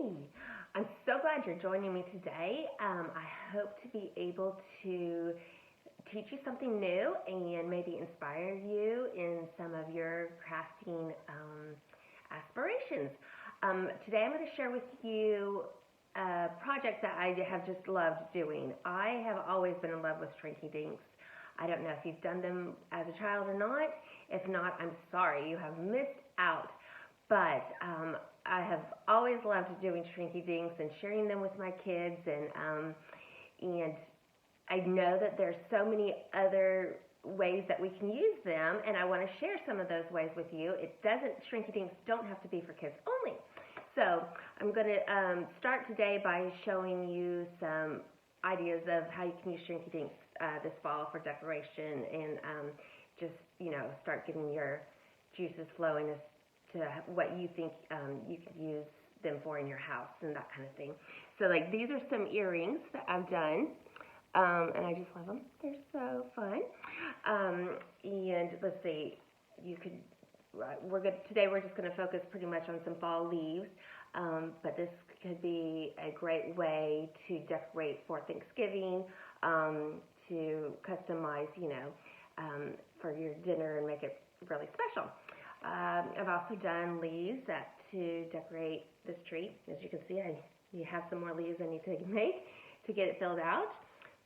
Hey, I'm so glad you're joining me today. I hope to be able to teach you something new and maybe inspire you in some of your crafting aspirations. Today I'm going to share with you a project that I have just loved doing. I have always been in love with Shrinky Dinks. I don't know if you've done them as a child or not. If not, I'm sorry, you have missed out. But I have always loved doing Shrinky Dinks and sharing them with my kids, and I know that there's so many other ways that we can use them, and I want to share some of those ways with you. Shrinky Dinks don't have to be for kids only. So I'm going to start today by showing you some ideas of how you can use Shrinky Dinks this fall for decoration, and just start getting your juices flowing as to what you think you could use them for in your house and that kind of thing. So like these are some earrings that I've done, and I just love them. They're so fun. And let's see, today we're just going to focus pretty much on some fall leaves, but this could be a great way to decorate for Thanksgiving, to customize, for your dinner and make it really special. I've also done leaves to decorate this tree. As you can see, you have some more leaves I need to make to get it filled out.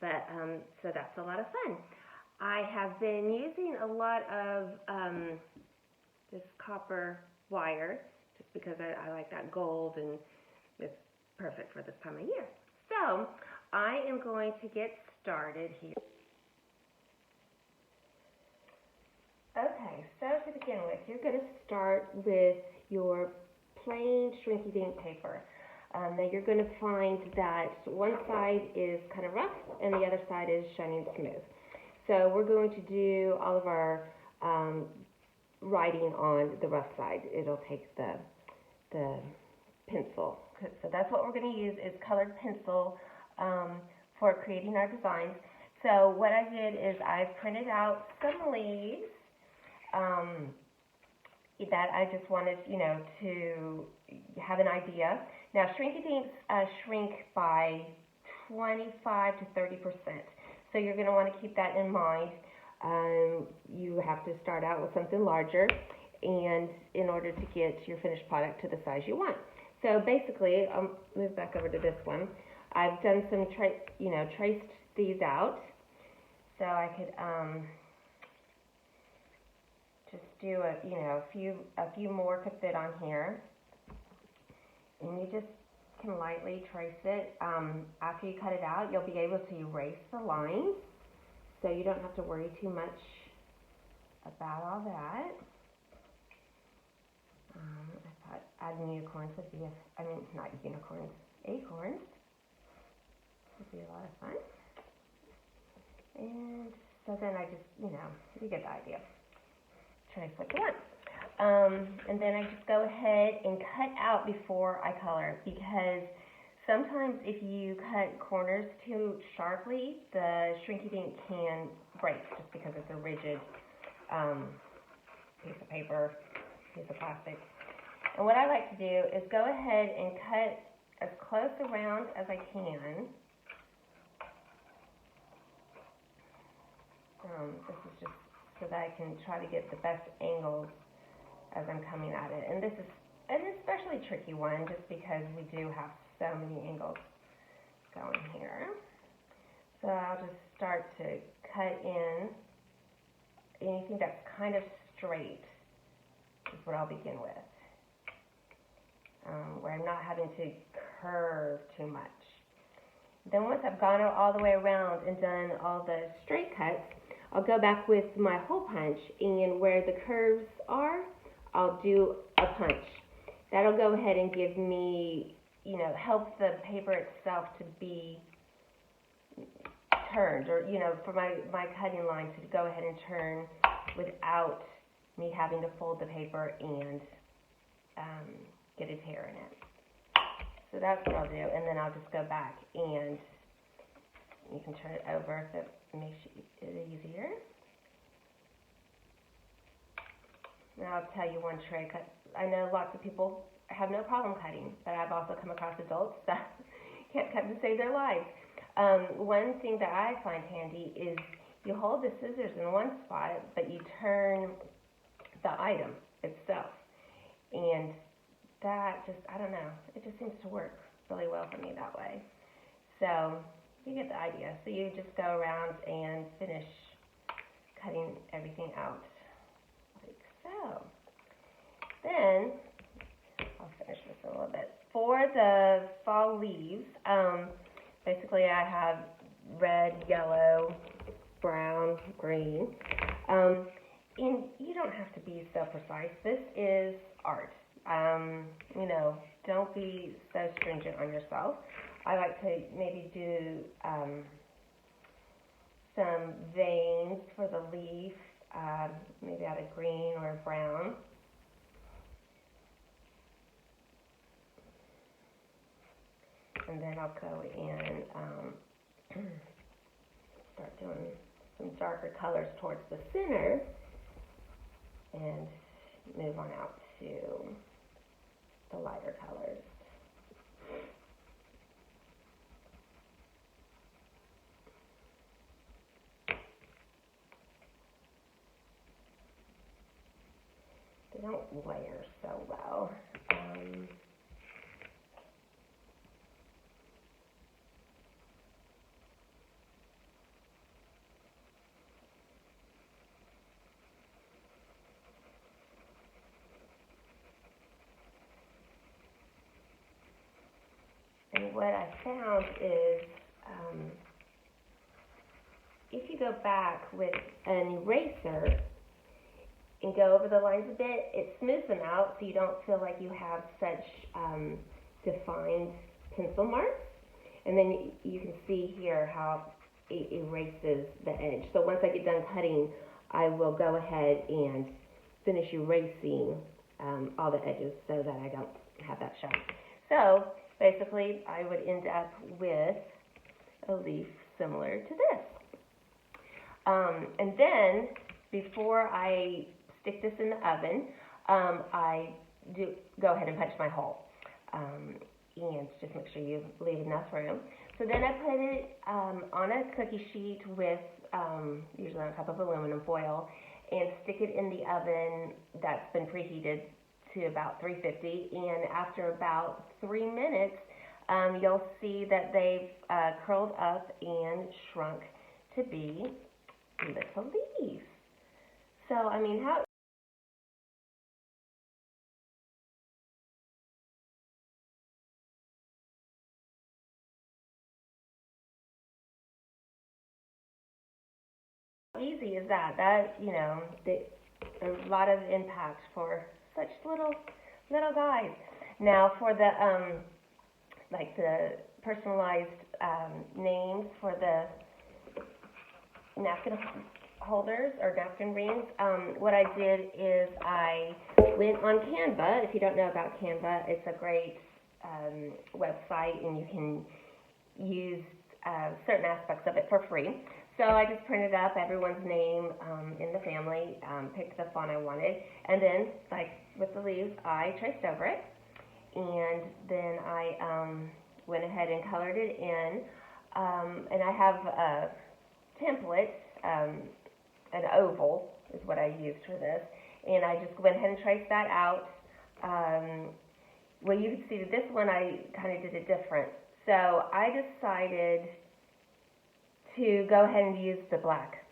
But so that's a lot of fun. I have been using a lot of this copper wire just because I like that gold, and it's perfect for this time of year. So I am going to get started here. Okay, so to begin with, you're going to start with your plain Shrinky Dink paper. Now you're going to find that one side is kind of rough and the other side is shiny and smooth. So we're going to do all of our writing on the rough side. It'll take the pencil. So that's what we're going to use is colored pencil for creating our designs. So what I did is I printed out some leaves that I just wanted, to have an idea. Now, Shrinky Dinks shrink by 25 to 30%. So you're going to want to keep that in mind. You have to start out with something larger, and in order to get your finished product to the size you want. So basically, I'll move back over to this one. I've done some, traced these out. So I could just do a few more could fit on here, and you just can lightly trace it. After you cut it out, you'll be able to erase the lines, so you don't have to worry too much about all that. I thought adding unicorns would be not unicorns, acorns would be a lot of fun. And so then I just, you get the idea. Trace what you want. And then I just go ahead and cut out before I color, because sometimes if you cut corners too sharply, the Shrinky Dink can break just because it's a rigid piece of paper, piece of plastic. And what I like to do is go ahead and cut as close around as I can. This is just so that I can try to get the best angles as I'm coming at it. And this is an especially tricky one just because we do have so many angles going here. So I'll just start to cut in anything that's kind of straight is what I'll begin with, where I'm not having to curve too much. Then once I've gone all the way around and done all the straight cuts, I'll go back with my hole punch, and where the curves are, I'll do a punch. That'll go ahead and give me, help the paper itself to be turned, or, for my cutting line to go ahead and turn without me having to fold the paper and get a tear in it. So that's what I'll do, and then I'll just go back, and you can turn it over if it makes it easier. Now I'll tell you one trick. I know lots of people have no problem cutting, but I've also come across adults that can't cut to save their lives. One thing that I find handy is you hold the scissors in one spot, but you turn the item itself. And that just, I don't know, it just seems to work really well for me that way. So you get the idea. So you just go around and finish cutting everything out like so. Then, I'll finish this a little bit. For the fall leaves, basically I have red, yellow, brown, green. And you don't have to be so precise. This is art. You know, don't be so stringent on yourself. I like to maybe do some veins for the leaf, maybe out of green or brown. And then I'll go in start doing some darker colors towards the center and move on out to the lighter colors. They don't layer so well. And what I found is if you go back with an eraser and go over the lines a bit, it smooths them out so you don't feel like you have such defined pencil marks. And then you can see here how it erases the edge. So once I get done cutting, I will go ahead and finish erasing all the edges so that I don't have that shine. So basically, I would end up with a leaf similar to this. And then, before I stick this in the oven, I do go ahead and punch my hole. And just make sure you leave enough room. So then I put it on a cookie sheet with usually on a cup of aluminum foil and stick it in the oven that's been preheated to about 350. And after about 3 minutes, you'll see that they've curled up and shrunk to be little leaves. So, I mean, how easy is that? That, you know, a lot of impact for such little guys. Now, for the like the personalized names for the napkin holders or napkin rings, what I did is I went on Canva. If you don't know about Canva, it's a great website, and you can use certain aspects of it for free. So I just printed up everyone's name in the family, picked the font I wanted, and then, like with the leaves, I traced over it, and then I went ahead and colored it in, and I have a template, an oval is what I used for this, and I just went ahead and traced that out. Well, you can see that this one I kind of did it different. So I decided to go ahead and use the black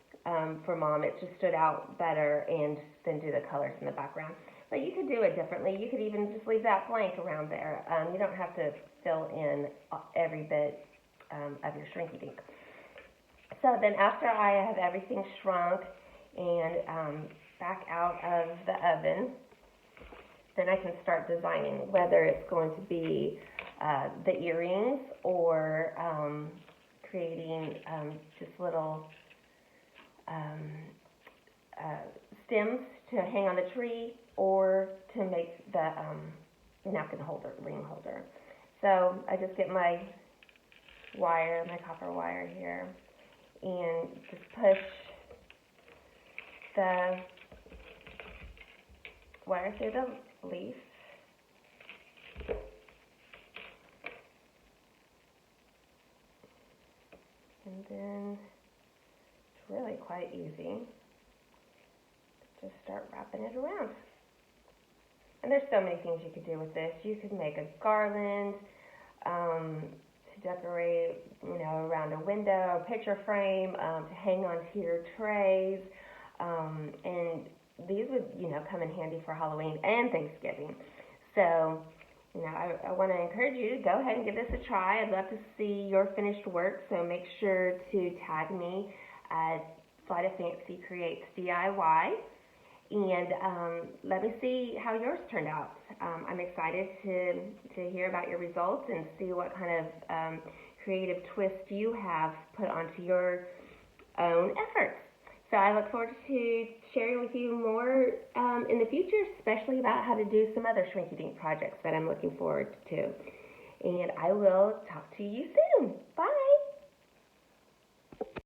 for Mom. It just stood out better, and then do the colors in the background. But you could do it differently. You could even just leave that blank around there. You don't have to fill in every bit of your Shrinky Dink. So then after I have everything shrunk and back out of the oven, then I can start designing, whether it's going to be the earrings or creating just little stems to hang on the tree, or to make the napkin holder, ring holder. So I just get my wire, my copper wire here, and just push the wire through the leaf, then it's really quite easy. Just start wrapping it around. And there's so many things you could do with this. You could make a garland to decorate, around a window, a picture frame, to hang onto your trays. And these would, come in handy for Halloween and Thanksgiving. So, I want to encourage you to go ahead and give this a try. I'd love to see your finished work, so make sure to tag me at Flight of Fancy Creates DIY, and let me see how yours turned out. I'm excited to hear about your results and see what kind of creative twist you have put onto your own efforts. So I look forward to sharing with you more in the future, especially about how to do some other Shrinky Dink projects that I'm looking forward to. And I will talk to you soon.